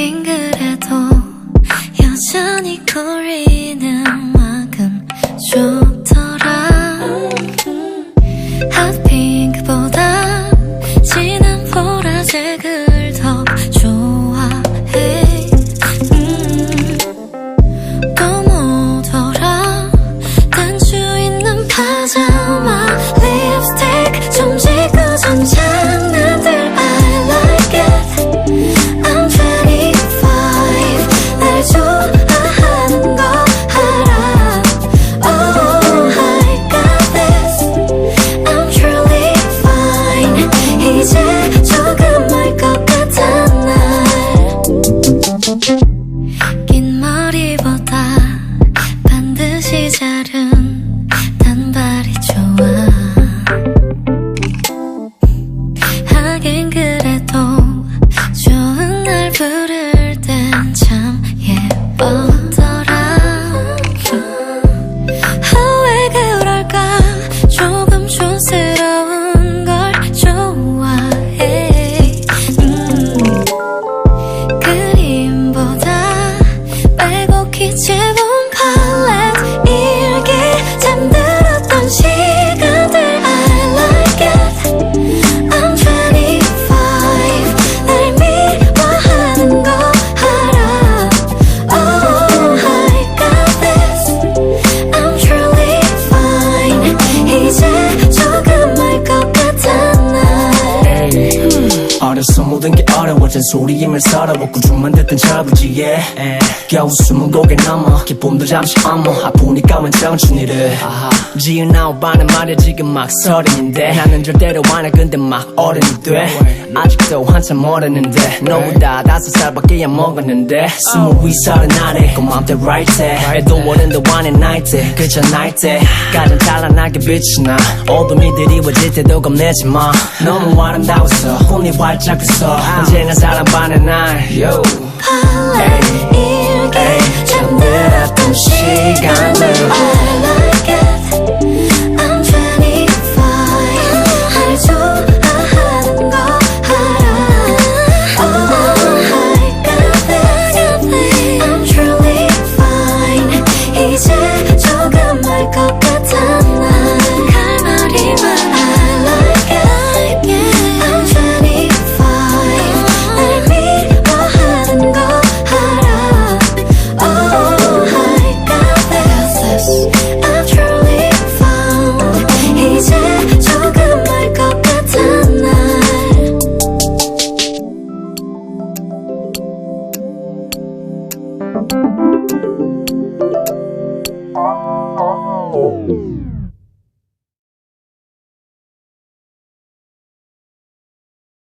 하긴 그래도 여전히 거리는 만큼 좋더라. 핫핑크보다 진한 보라색을 더 좋아해. 또 뭐더라, 단추 있는 파자마, 립스틱 좀 지고 좀 장난들 I like it. I'm 25, 날 좋아하는 거 알아. Oh, I got this. I'm truly fine. 이제 조금 알 것 같은 날. 긴 머리보다 반드시 자른 단발이 좋아. 하긴 그래도 좋은 날 부를 땐 참 예쁘더라. 왜 그럴까, 조금 촌스러운 걸 좋아해. 그림보다 빼곡히 채운 팔레트, 일기 잠들었던 시간들 I like it. I'm 25, 날 미워하는 거 알아. Oh, I got this. I'm truly fine. 이제 조금 알 것 같은 날. 어려서 모든 게 어려워진 소리임을 서러워 꾸중만 듣던 저부지에 겨우 숨은 고개 넘어 기쁨도 잠시 어머 아프니까 웬 청춘이를 지은 아홉반은 말야 지금 막 서른인데 나는 절대로 안해 근데 막 어른이 돼. 아직도 한참 모르는데 너보다 5살밖에 안 먹었는데 20위 서른 아래 고맘때 right 때 애도 어른도 안해 나이 때 그저 나이 때 가장 찬란하게 빛이 나. 어둠이 드리워질 때도 겁내지 마. 너무 아름다워서 혼이 활짝 웃어 언제나 사랑받는 날. Yo. 팔레트, 일기 잠들었던 시간들 I like it. I'm 25, 날 좋아하는 거 알아. Oh, I got this. I'm truly fine. 이제 조금 알 것 같은 날. 칼말이만 I like it. I'm 25, 날 미워하는 거 알아. Oh, I got this. I'm truly fine. 이제 조금 알 것 같은 날.